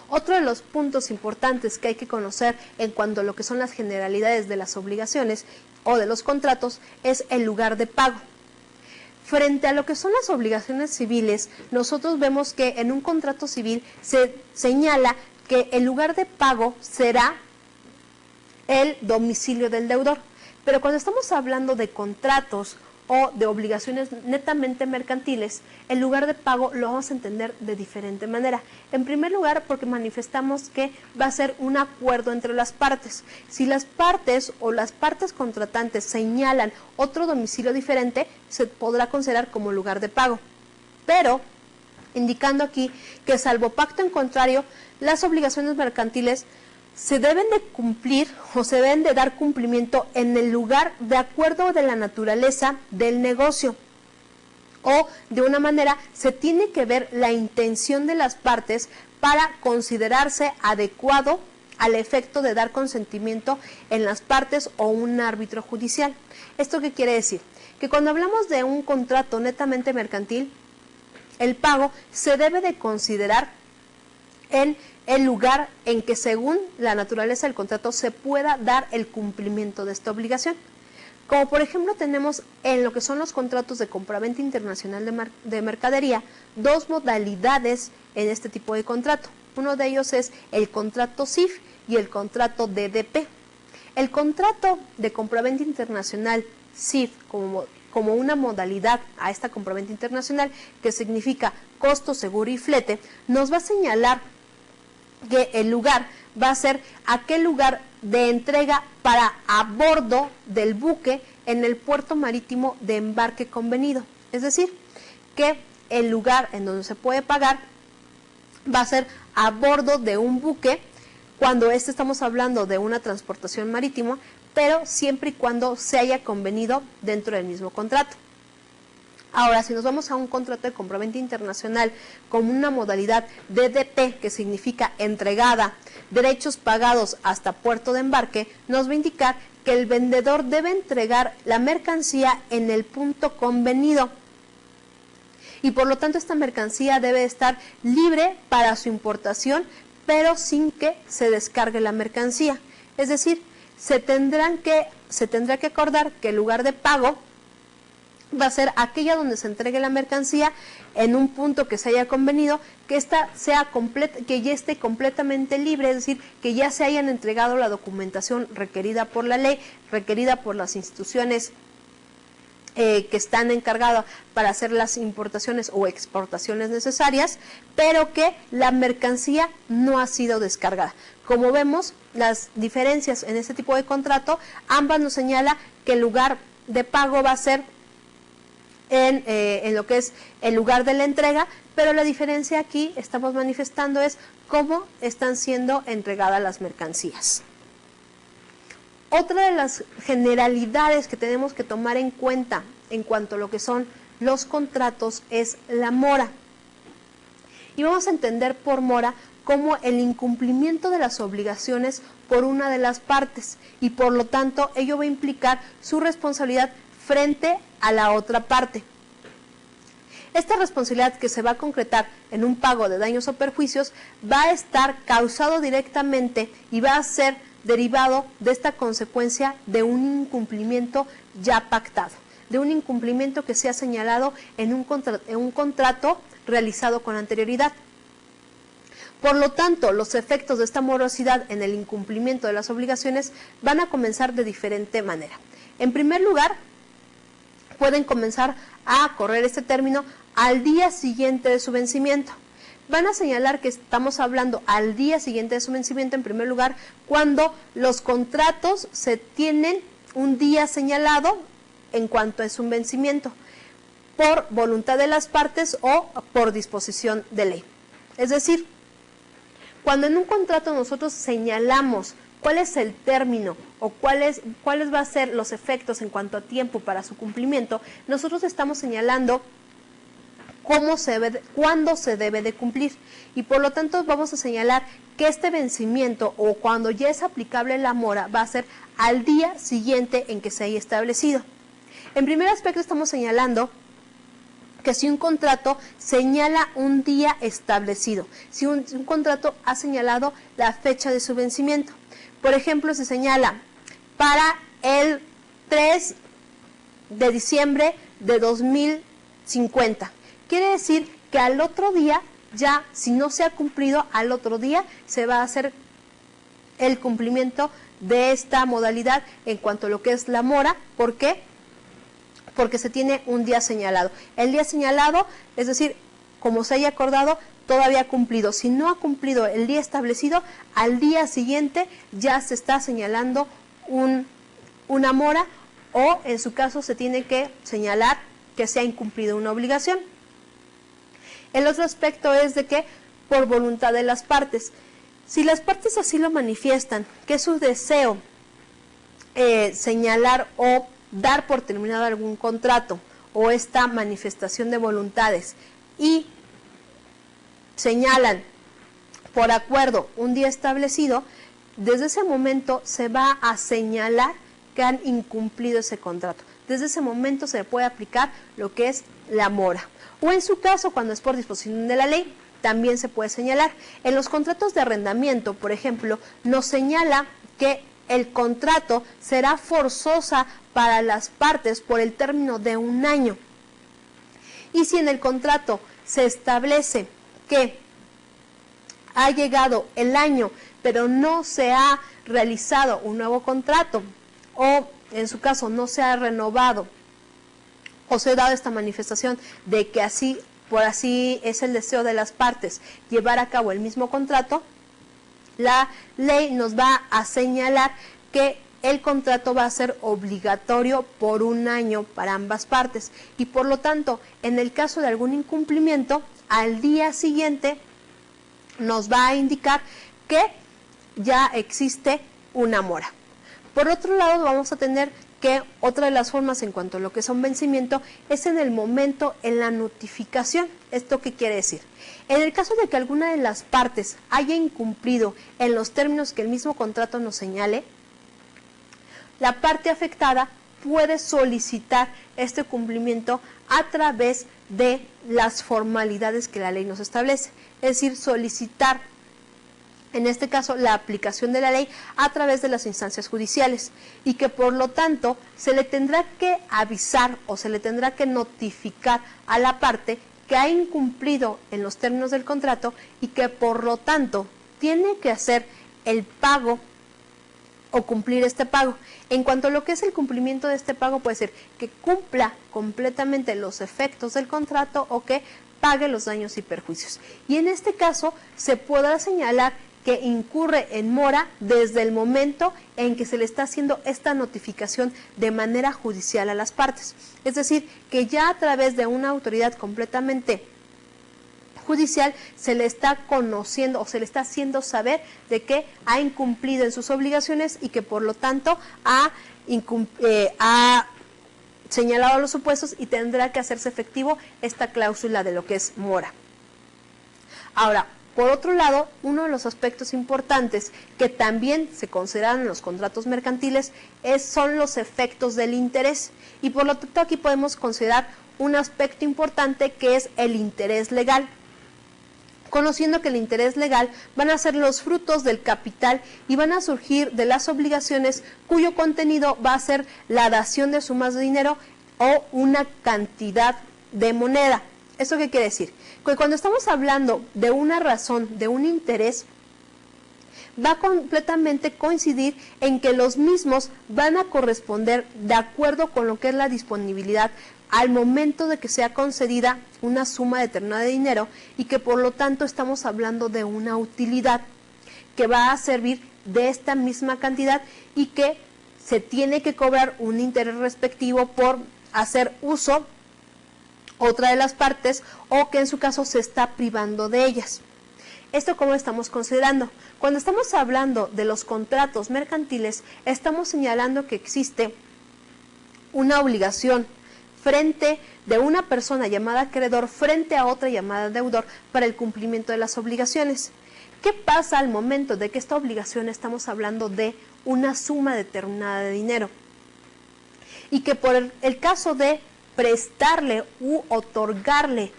Otro de los puntos importantes que hay que conocer en cuanto a lo que son las generalidades de las obligaciones o de los contratos es el lugar de pago. Frente a lo que son las obligaciones civiles, nosotros vemos que en un contrato civil se señala que el lugar de pago será el domicilio del deudor. Pero cuando estamos hablando de contratos o de obligaciones netamente mercantiles, el lugar de pago lo vamos a entender de diferente manera. En primer lugar, porque manifestamos que va a ser un acuerdo entre las partes. Si las partes o las partes contratantes señalan otro domicilio diferente, se podrá considerar como lugar de pago. Pero, indicando aquí que salvo pacto en contrario, las obligaciones mercantiles se deben de cumplir o se deben de dar cumplimiento en el lugar de acuerdo de la naturaleza del negocio. O de una manera se tiene que ver la intención de las partes para considerarse adecuado al efecto de dar consentimiento en las partes o un árbitro judicial. ¿Esto qué quiere decir? Que cuando hablamos de un contrato netamente mercantil, el pago se debe de considerar en el lugar en que según la naturaleza del contrato se pueda dar el cumplimiento de esta obligación. Como por ejemplo tenemos en lo que son los contratos de compraventa internacional de mercadería, dos modalidades en este tipo de contrato. Uno de ellos es el contrato CIF y el contrato DDP. El contrato de compraventa internacional CIF como una modalidad a esta compraventa internacional, que significa costo, seguro y flete, nos va a señalar que el lugar va a ser aquel lugar de entrega para a bordo del buque en el puerto marítimo de embarque convenido. Es decir, que el lugar en donde se puede pagar va a ser a bordo de un buque, cuando estamos hablando de una transportación marítima, pero siempre y cuando se haya convenido dentro del mismo contrato. Ahora, si nos vamos a un contrato de compraventa internacional como una modalidad DDP, que significa entregada, derechos pagados hasta puerto de embarque, nos va a indicar que el vendedor debe entregar la mercancía en el punto convenido. Y por lo tanto esta mercancía debe estar libre para su importación, pero sin que se descargue la mercancía. Es decir, se tendrá que acordar que el lugar de pago va a ser aquella donde se entregue la mercancía en un punto que se haya convenido, que esta sea que ya esté completamente libre, es decir, que ya se hayan entregado la documentación requerida por la ley, requerida por las instituciones que están encargadas para hacer las importaciones o exportaciones necesarias, pero que la mercancía no ha sido descargada. Como vemos, las diferencias en este tipo de contrato, ambas nos señala que el lugar de pago va a ser en lo que es el lugar de la entrega, pero la diferencia aquí estamos manifestando es cómo están siendo entregadas las mercancías. Otra de las generalidades que tenemos que tomar en cuenta en cuanto a lo que son los contratos es la mora. Y vamos a entender por mora como el incumplimiento de las obligaciones por una de las partes y por lo tanto ello va a implicar su responsabilidad frente a la otra parte. Esta responsabilidad que se va a concretar en un pago de daños o perjuicios va a estar causado directamente y va a ser derivado de esta consecuencia de un incumplimiento ya pactado, de un incumplimiento que se ha señalado en un contrato realizado con anterioridad. Por lo tanto, los efectos de esta morosidad en el incumplimiento de las obligaciones van a comenzar de diferente manera. En primer lugar, pueden comenzar a correr este término al día siguiente de su vencimiento. Van a señalar que estamos hablando al día siguiente de su vencimiento, en primer lugar, cuando los contratos se tienen un día señalado en cuanto es un vencimiento, por voluntad de las partes o por disposición de ley. Es decir, cuando en un contrato nosotros señalamos cuál es el término o cuáles van a ser los efectos en cuanto a tiempo para su cumplimiento, nosotros estamos señalando cuándo se debe de cumplir y por lo tanto vamos a señalar que este vencimiento o cuando ya es aplicable la mora va a ser al día siguiente en que se haya establecido. En primer aspecto estamos señalando que si un contrato señala un día establecido, si un contrato ha señalado la fecha de su vencimiento, por ejemplo, se señala para el 3 de diciembre de 2050. Quiere decir que al otro día, ya si no se ha cumplido, al otro día se va a hacer el cumplimiento de esta modalidad en cuanto a lo que es la mora. ¿Por qué? Porque se tiene un día señalado. El día señalado, es decir, como se haya acordado, todavía ha cumplido. Si no ha cumplido el día establecido, al día siguiente ya se está señalando una mora o en su caso se tiene que señalar que se ha incumplido una obligación. El otro aspecto es de que por voluntad de las partes. Si las partes así lo manifiestan, que es su deseo señalar o dar por terminado algún contrato o esta manifestación de voluntades y señalan por acuerdo un día establecido, desde ese momento se va a señalar que han incumplido ese contrato. Desde ese momento se le puede aplicar lo que es la mora. O en su caso, cuando es por disposición de la ley, también se puede señalar. En los contratos de arrendamiento, por ejemplo, nos señala que el contrato será forzosa para las partes por el término de un año. Y si en el contrato se establece que ha llegado el año, pero no se ha realizado un nuevo contrato, o en su caso no se ha renovado, o se ha dado esta manifestación de que por así es el deseo de las partes llevar a cabo el mismo contrato, la ley nos va a señalar que el contrato va a ser obligatorio por un año para ambas partes y por lo tanto, en el caso de algún incumplimiento, al día siguiente nos va a indicar que ya existe una mora. Por otro lado, vamos a tener que otra de las formas en cuanto a lo que es un vencimiento es en el momento en la notificación. ¿Esto qué quiere decir? En el caso de que alguna de las partes haya incumplido en los términos que el mismo contrato nos señale, la parte afectada puede solicitar este cumplimiento a través de las formalidades que la ley nos establece. Es decir, solicitar en este caso la aplicación de la ley a través de las instancias judiciales y que por lo tanto se le tendrá que avisar o se le tendrá que notificar a la parte que ha incumplido en los términos del contrato y que por lo tanto tiene que hacer el pago o cumplir este pago. En cuanto a lo que es el cumplimiento de este pago, puede ser que cumpla completamente los efectos del contrato o que pague los daños y perjuicios. Y en este caso se podrá señalar que incurre en mora desde el momento en que se le está haciendo esta notificación de manera judicial a las partes. Es decir, que ya a través de una autoridad completamente judicial se le está conociendo o se le está haciendo saber de que ha incumplido en sus obligaciones y que por lo tanto ha señalado los supuestos y tendrá que hacerse efectivo esta cláusula de lo que es mora. Ahora, por otro lado, uno de los aspectos importantes que también se consideran en los contratos mercantiles son los efectos del interés. Y por lo tanto aquí podemos considerar un aspecto importante que es el interés legal. Conociendo que el interés legal van a ser los frutos del capital y van a surgir de las obligaciones cuyo contenido va a ser la dación de sumas de dinero o una cantidad de moneda. ¿Eso qué quiere decir? Que cuando estamos hablando de una razón, de un interés, va a completamente coincidir en que los mismos van a corresponder de acuerdo con lo que es la disponibilidad al momento de que sea concedida una suma determinada de dinero y que por lo tanto estamos hablando de una utilidad que va a servir de esta misma cantidad y que se tiene que cobrar un interés respectivo por hacer uso otra de las partes o que en su caso se está privando de ellas. ¿Esto cómo estamos considerando? Cuando estamos hablando de los contratos mercantiles, estamos señalando que existe una obligación frente de una persona llamada acreedor frente a otra llamada deudor para el cumplimiento de las obligaciones. ¿Qué pasa al momento de que esta obligación estamos hablando de una suma determinada de dinero? Y que por el caso de prestarle u otorgarle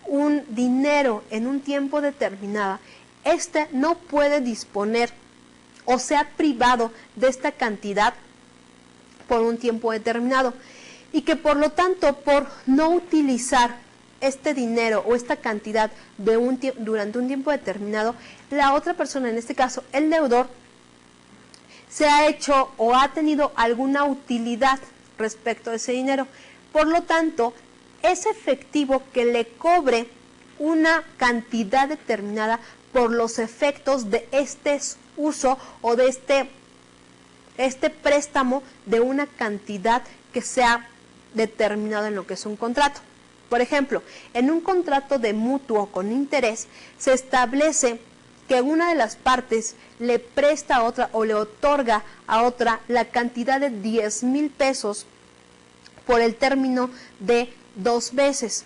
un dinero en un tiempo determinado, este no puede disponer o sea privado de esta cantidad por un tiempo determinado y que por lo tanto por no utilizar este dinero o esta cantidad durante un tiempo determinado, la otra persona, en este caso el deudor, se ha hecho o ha tenido alguna utilidad respecto a ese dinero. Por lo tanto, es efectivo que le cobre una cantidad determinada por los efectos de este uso o de este préstamo de una cantidad que sea determinada en lo que es un contrato. Por ejemplo, en un contrato de mutuo con interés se establece que una de las partes le presta a otra o le otorga a otra la cantidad de 10,000 pesos por el término de 2 veces.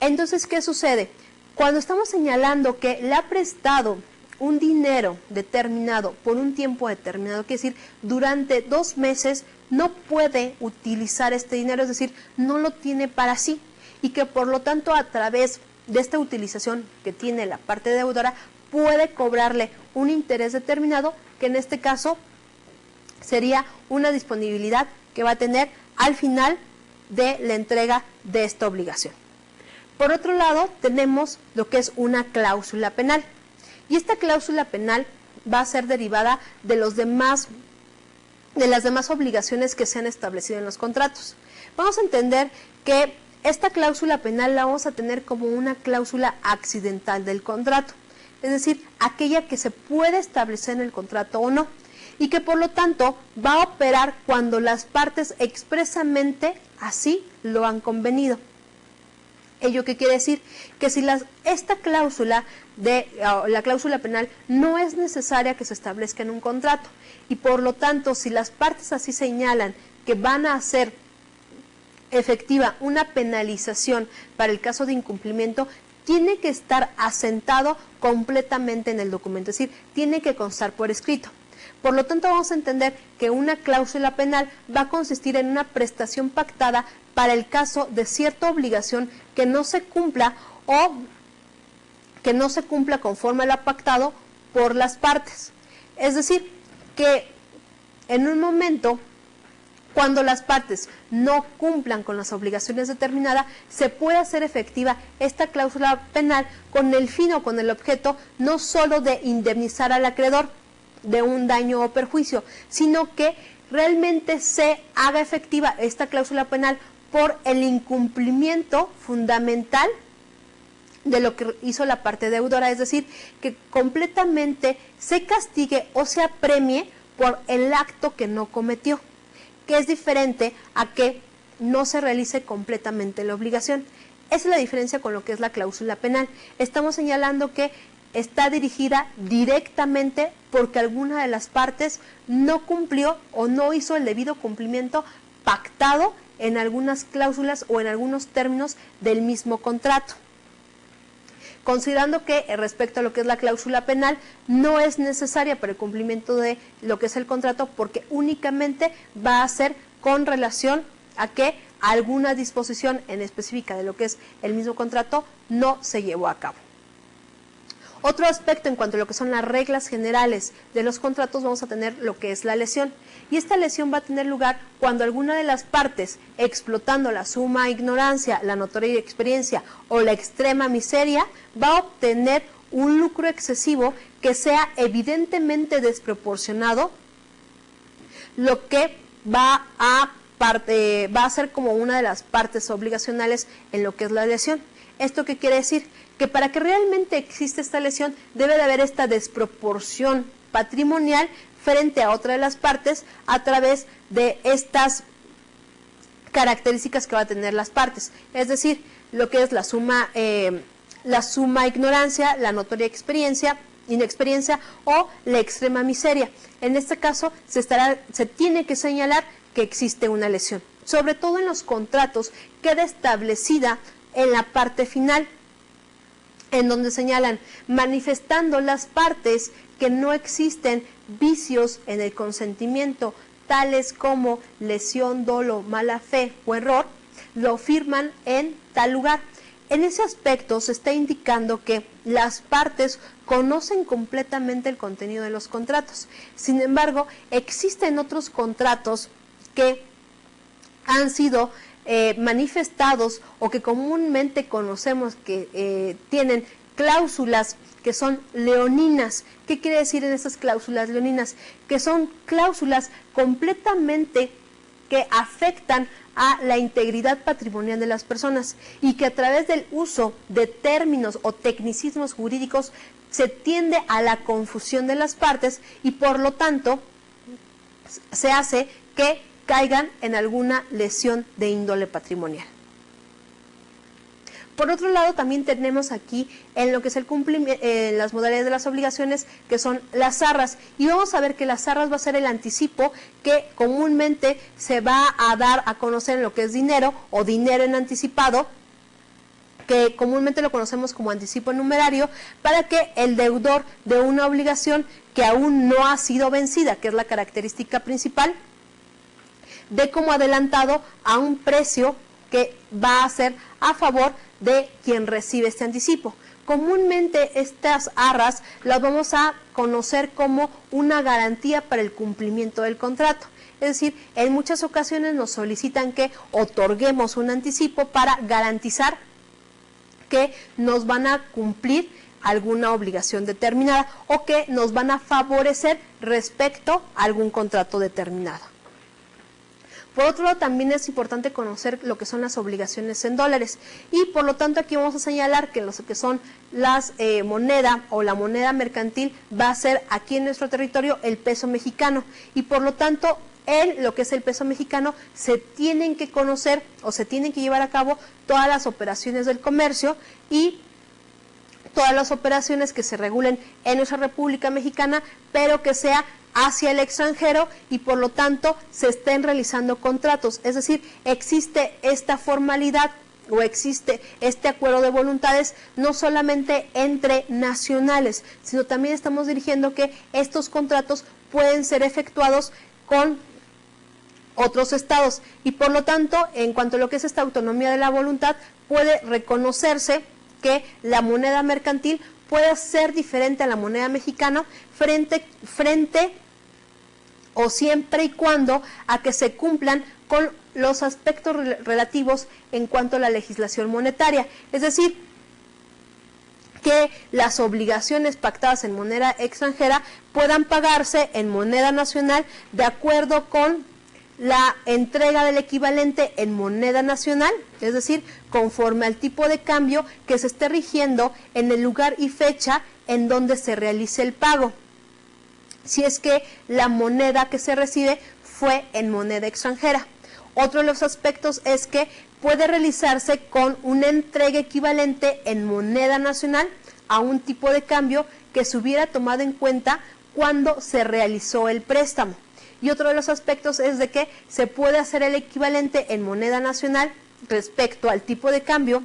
Entonces, ¿qué sucede? Cuando estamos señalando que le ha prestado un dinero determinado por un tiempo determinado, quiere decir, durante 2 meses no puede utilizar este dinero, es decir, no lo tiene para sí y que por lo tanto a través de esta utilización que tiene la parte deudora puede cobrarle un interés determinado que en este caso sería una disponibilidad que va a tener al final de la entrega de esta obligación. Por otro lado, tenemos lo que es una cláusula penal. Y esta cláusula penal va a ser derivada de las demás obligaciones que se han establecido en los contratos. Vamos a entender que esta cláusula penal la vamos a tener como una cláusula accidental del contrato, es decir, aquella que se puede establecer en el contrato o no, y que por lo tanto va a operar cuando las partes expresamente así lo han convenido. ¿Ello qué quiere decir? Que si esta cláusula la cláusula penal no es necesaria que se establezca en un contrato y por lo tanto si las partes así señalan que van a hacer efectiva una penalización para el caso de incumplimiento, tiene que estar asentado completamente en el documento, es decir, tiene que constar por escrito. Por lo tanto, vamos a entender que una cláusula penal va a consistir en una prestación pactada para el caso de cierta obligación que no se cumpla o que no se cumpla conforme a lo pactado por las partes. Es decir, que en un momento, cuando las partes no cumplan con las obligaciones determinadas, se puede hacer efectiva esta cláusula penal con el fin o con el objeto no solo de indemnizar al acreedor de un daño o perjuicio, sino que realmente se haga efectiva esta cláusula penal por el incumplimiento fundamental de lo que hizo la parte deudora, es decir, que completamente se castigue o se apremie por el acto que no cometió, que es diferente a que no se realice completamente la obligación. Esa es la diferencia con lo que es la cláusula penal. Estamos señalando que está dirigida directamente porque alguna de las partes no cumplió o no hizo el debido cumplimiento pactado en algunas cláusulas o en algunos términos del mismo contrato. Considerando que respecto a lo que es la cláusula penal no es necesaria para el cumplimiento de lo que es el contrato, porque únicamente va a ser con relación a que alguna disposición en específica de lo que es el mismo contrato no se llevó a cabo. Otro aspecto en cuanto a lo que son las reglas generales de los contratos, vamos a tener lo que es la lesión. Y esta lesión va a tener lugar cuando alguna de las partes, explotando la suma ignorancia, la notoria experiencia o la extrema miseria, va a obtener un lucro excesivo que sea evidentemente desproporcionado, lo que va a ser como una de las partes obligacionales en lo que es la lesión. ¿Esto qué quiere decir? Que para que realmente exista esta lesión debe de haber esta desproporción patrimonial frente a otra de las partes a través de estas características que va a tener las partes. Es decir, lo que es la suma ignorancia, la notoria inexperiencia o la extrema miseria. En este caso se tiene que señalar que existe una lesión, sobre todo en los contratos queda establecida en la parte final, en donde señalan, manifestando las partes que no existen vicios en el consentimiento, tales como lesión, dolo, mala fe o error, lo firman en tal lugar. En ese aspecto se está indicando que las partes conocen completamente el contenido de los contratos. Sin embargo, existen otros contratos que han sido manifestados o que comúnmente conocemos que tienen cláusulas que son leoninas. ¿Qué quiere decir en estas cláusulas leoninas? Que son cláusulas completamente que afectan a la integridad patrimonial de las personas y que a través del uso de términos o tecnicismos jurídicos se tiende a la confusión de las partes y por lo tanto se hace que caigan en alguna lesión de índole patrimonial. Por otro lado, también tenemos aquí en lo que es el cumplimiento, las modalidades de las obligaciones, que son las arras. Y vamos a ver que las arras va a ser el anticipo que comúnmente se va a dar a conocer en lo que es dinero o dinero en anticipado, que comúnmente lo conocemos como anticipo numerario, para que el deudor de una obligación que aún no ha sido vencida, que es la característica principal, de como adelantado a un precio que va a ser a favor de quien recibe este anticipo. Comúnmente estas arras las vamos a conocer como una garantía para el cumplimiento del contrato. Es decir, en muchas ocasiones nos solicitan que otorguemos un anticipo para garantizar que nos van a cumplir alguna obligación determinada o que nos van a favorecer respecto a algún contrato determinado. Por otro lado, también es importante conocer lo que son las obligaciones en dólares y por lo tanto aquí vamos a señalar que lo que son las moneda o la moneda mercantil va a ser aquí en nuestro territorio el peso mexicano y por lo tanto en lo que es el peso mexicano se tienen que conocer o se tienen que llevar a cabo todas las operaciones del comercio y todas las operaciones que se regulen en nuestra República Mexicana, pero que sea hacia el extranjero y por lo tanto se estén realizando contratos. Es decir, existe esta formalidad o existe este acuerdo de voluntades no solamente entre nacionales, sino también estamos dirigiendo que estos contratos pueden ser efectuados con otros estados y por lo tanto, en cuanto a lo que es esta autonomía de la voluntad, puede reconocerse que la moneda mercantil pueda ser diferente a la moneda mexicana frente o siempre y cuando a que se cumplan con los aspectos relativos en cuanto a la legislación monetaria. Es decir, que las obligaciones pactadas en moneda extranjera puedan pagarse en moneda nacional de acuerdo con la entrega del equivalente en moneda nacional, es decir, conforme al tipo de cambio que se esté rigiendo en el lugar y fecha en donde se realice el pago, si es que la moneda que se recibe fue en moneda extranjera. Otro de los aspectos es que puede realizarse con una entrega equivalente en moneda nacional a un tipo de cambio que se hubiera tomado en cuenta cuando se realizó el préstamo. Y otro de los aspectos es de que se puede hacer el equivalente en moneda nacional respecto al tipo de cambio,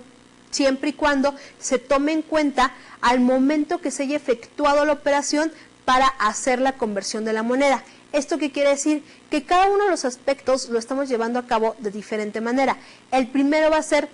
siempre y cuando se tome en cuenta al momento que se haya efectuado la operación para hacer la conversión de la moneda. ¿Esto qué quiere decir? Que cada uno de los aspectos lo estamos llevando a cabo de diferente manera. El primero va a ser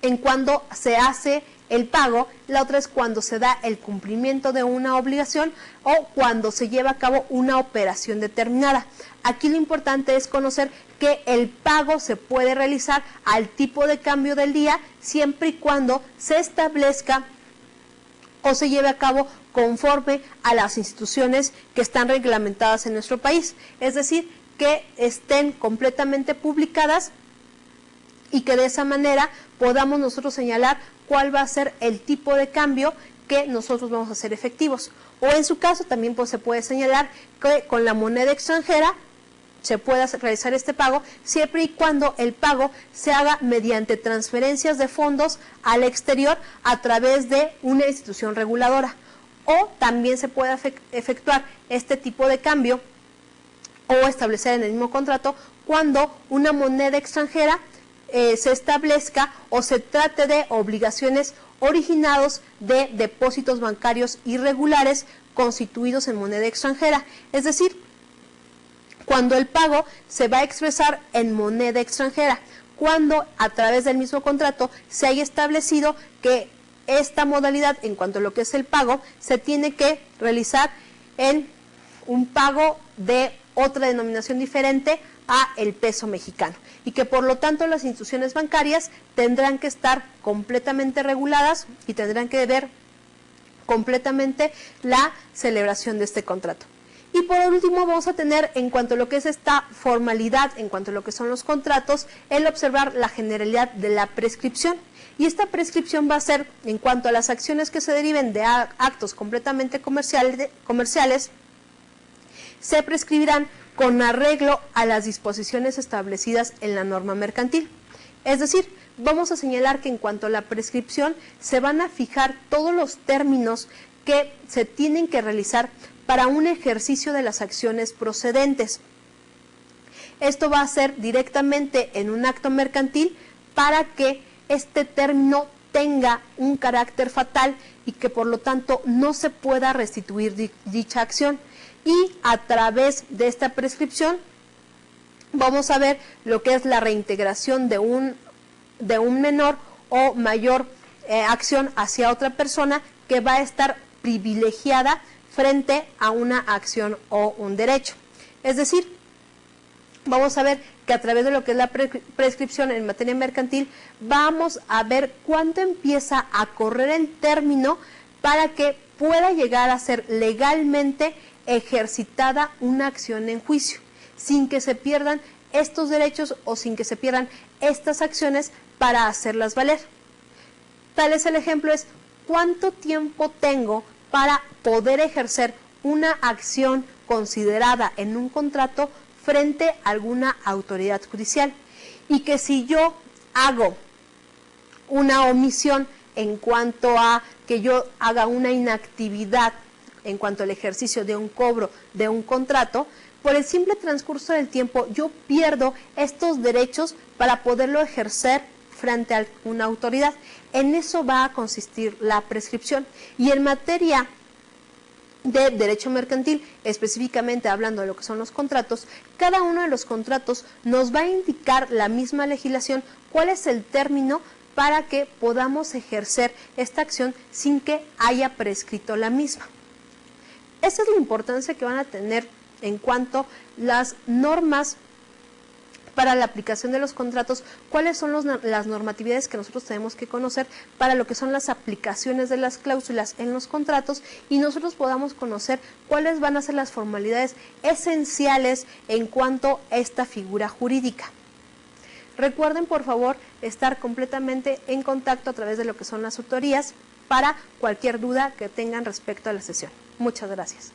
en cuando se hace el pago, la otra es cuando se da el cumplimiento de una obligación o cuando se lleva a cabo una operación determinada. Aquí lo importante es conocer que el pago se puede realizar al tipo de cambio del día siempre y cuando se establezca o se lleve a cabo conforme a las instituciones que están reglamentadas en nuestro país. Es decir, que estén completamente publicadas y que de esa manera podamos nosotros señalar cuál va a ser el tipo de cambio que nosotros vamos a hacer efectivos. O en su caso también pues, se puede señalar que con la moneda extranjera se pueda realizar este pago siempre y cuando el pago se haga mediante transferencias de fondos al exterior a través de una institución reguladora. O también se puede efectuar este tipo de cambio o establecer en el mismo contrato cuando una moneda extranjera se establezca o se trate de obligaciones originados de depósitos bancarios irregulares constituidos en moneda extranjera. Es decir, cuando el pago se va a expresar en moneda extranjera, cuando a través del mismo contrato se haya establecido que esta modalidad en cuanto a lo que es el pago se tiene que realizar en un pago de otra denominación diferente a el peso mexicano y que por lo tanto las instituciones bancarias tendrán que estar completamente reguladas y tendrán que ver completamente la celebración de este contrato. Y por último vamos a tener en cuanto a lo que es esta formalidad, en cuanto a lo que son los contratos, el observar la generalidad de la prescripción. Y esta prescripción va a ser en cuanto a las acciones que se deriven de actos completamente comerciales, se prescribirán con arreglo a las disposiciones establecidas en la norma mercantil. Es decir, vamos a señalar que en cuanto a la prescripción se van a fijar todos los términos que se tienen que realizar para un ejercicio de las acciones procedentes. Esto va a ser directamente en un acto mercantil para que este término tenga un carácter fatal y que por lo tanto no se pueda restituir dicha acción. Y a través de esta prescripción vamos a ver lo que es la reintegración de un menor o mayor acción hacia otra persona que va a estar privilegiada frente a una acción o un derecho. Es decir, vamos a ver que a través de lo que es la prescripción en materia mercantil, vamos a ver cuándo empieza a correr el término para que pueda llegar a ser legalmente ejercitada una acción en juicio, sin que se pierdan estos derechos o sin que se pierdan estas acciones para hacerlas valer. Tal es el ejemplo, es cuánto tiempo tengo para poder ejercer una acción considerada en un contrato frente a alguna autoridad judicial. Y que si yo hago una omisión en cuanto a que yo haga una inactividad en cuanto al ejercicio de un cobro de un contrato, por el simple transcurso del tiempo yo pierdo estos derechos para poderlo ejercer frente a una autoridad. En eso va a consistir la prescripción. Y en materia de derecho mercantil, específicamente hablando de lo que son los contratos, cada uno de los contratos nos va a indicar la misma legislación cuál es el término para que podamos ejercer esta acción sin que haya prescrito la misma. Esa es la importancia que van a tener en cuanto a las normas para la aplicación de los contratos, cuáles son las normatividades que nosotros tenemos que conocer para lo que son las aplicaciones de las cláusulas en los contratos y nosotros podamos conocer cuáles van a ser las formalidades esenciales en cuanto a esta figura jurídica. Recuerden, por favor, estar completamente en contacto a través de lo que son las tutorías para cualquier duda que tengan respecto a la sesión. Muchas gracias.